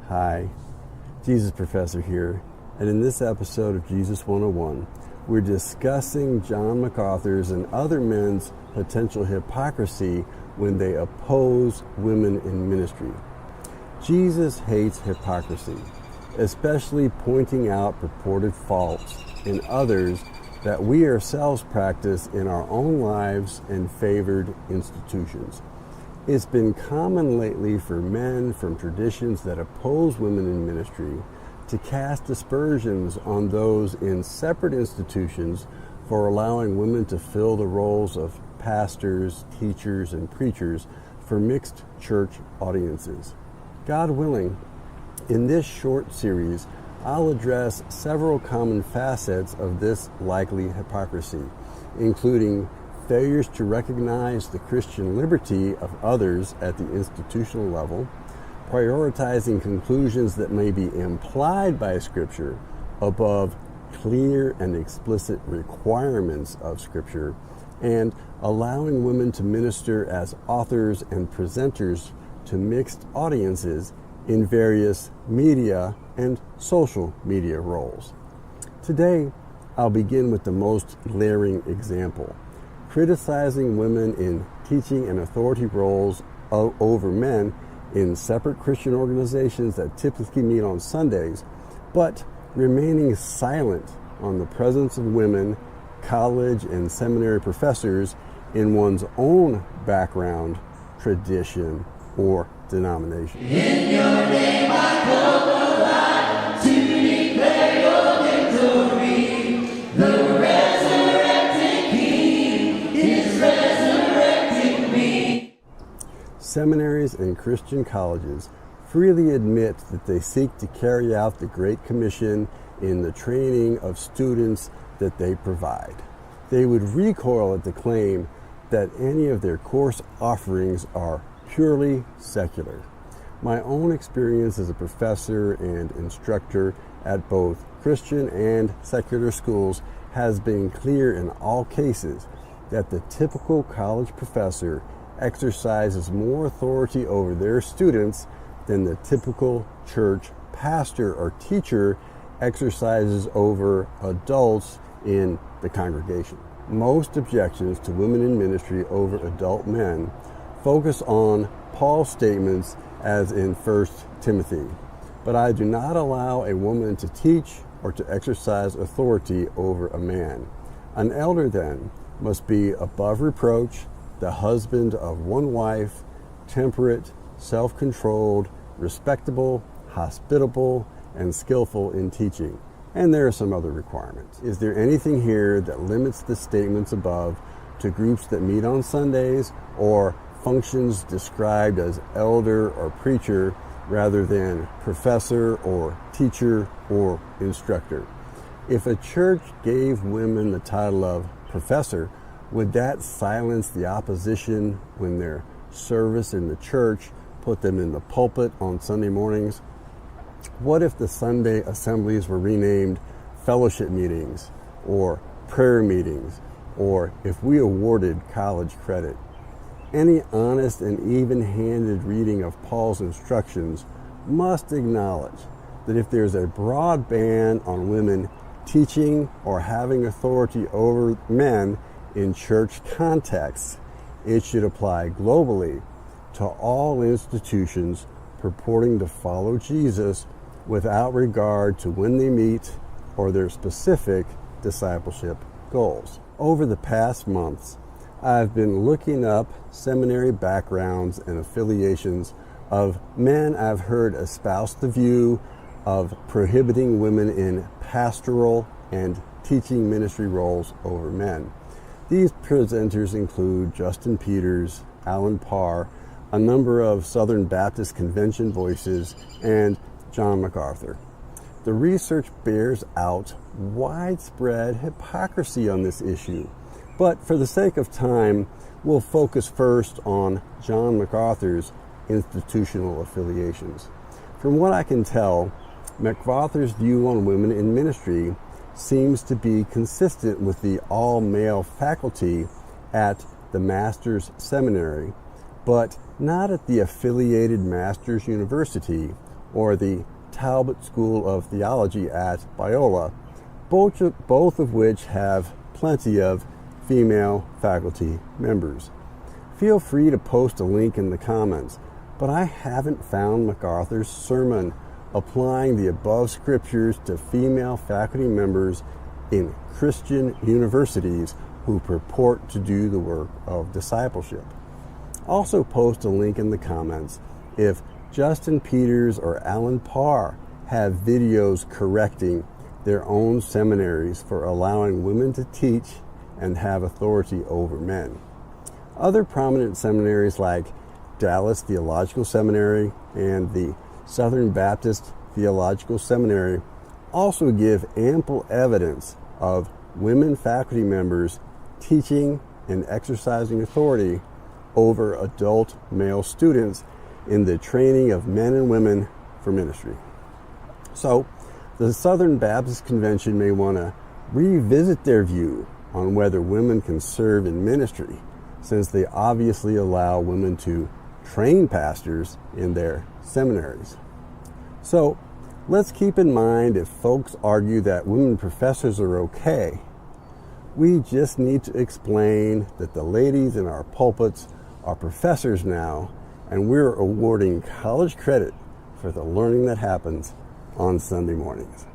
Hi, Jesus Professor here, and in this episode of Jesus 101, we're discussing John MacArthur's and other men's potential hypocrisy when they oppose women in ministry. Jesus hates hypocrisy, especially pointing out purported faults in others that we ourselves practice in our own lives and favored institutions. It's been common lately for men from traditions that oppose women in ministry to cast aspersions on those in separate institutions for allowing women to fill the roles of pastors, teachers, and preachers for mixed church audiences. God willing, in this short series, I'll address several common facets of this likely hypocrisy, including failures to recognize the Christian liberty of others at the institutional level, prioritizing conclusions that may be implied by Scripture above clear and explicit requirements of Scripture, and allowing women to minister as authors and presenters to mixed audiences in various media and social media roles. Today, I'll begin with the most glaring example: criticizing women in teaching and authority roles over men in separate Christian organizations that typically meet on Sundays, but remaining silent on the presence of women, college and seminary professors in one's own background, tradition, or denomination. In your name I come alive to declare your victory. The resurrected King is resurrecting me. Seminaries and Christian colleges freely admit that they seek to carry out the Great Commission in the training of students that they provide. They would recoil at the claim that any of their course offerings are purely secular. My own experience as a professor and instructor at both Christian and secular schools has been clear in all cases that the typical college professor exercises more authority over their students than the typical church pastor or teacher exercises over adults in the congregation. Most objections to women in ministry over adult men focus on Paul's statements as in 1 Timothy. But I do not allow a woman to teach or to exercise authority over a man. An elder, then, must be above reproach, the husband of one wife, temperate, self-controlled, respectable, hospitable, and skillful in teaching. And there are some other requirements. Is there anything here that limits the statements above to groups that meet on Sundays or functions described as elder or preacher rather than professor or teacher or instructor? If a church gave women the title of professor, would that silence the opposition when their service in the church put them in the pulpit on Sunday mornings? What if the Sunday assemblies were renamed fellowship meetings or prayer meetings, or if we awarded college credit? Any honest and even-handed reading of Paul's instructions must acknowledge that if there's a broad ban on women teaching or having authority over men in church contexts, it should apply globally to all institutions purporting to follow Jesus without regard to when they meet or their specific discipleship goals. Over the past months, I've been looking up seminary backgrounds and affiliations of men I've heard espouse the view of prohibiting women in pastoral and teaching ministry roles over men. These presenters include Justin Peters, Alan Parr, a number of Southern Baptist Convention voices, and John MacArthur. The research bears out widespread hypocrisy on this issue, but for the sake of time, we'll focus first on John MacArthur's institutional affiliations. From what I can tell, MacArthur's view on women in ministry seems to be consistent with the all-male faculty at the Master's Seminary, but not at the affiliated Master's University or the Talbot School of Theology at Biola, both of which have plenty of female faculty members. Feel free to post a link in the comments, but I haven't found MacArthur's sermon applying the above scriptures to female faculty members in Christian universities who purport to do the work of discipleship. Also post a link in the comments if Justin Peters or Alan Parr have videos correcting their own seminaries for allowing women to teach and have authority over men. Other prominent seminaries like Dallas Theological Seminary and the Southern Baptist Theological Seminary also give ample evidence of women faculty members teaching and exercising authority over adult male students in the training of men and women for ministry. So, the Southern Baptist Convention may want to revisit their view on whether women can serve in ministry, since they obviously allow women to train pastors in their seminaries. So, let's keep in mind if folks argue that women professors are okay, we just need to explain that the ladies in our pulpits are professors now, and we're awarding college credit for the learning that happens on Sunday mornings.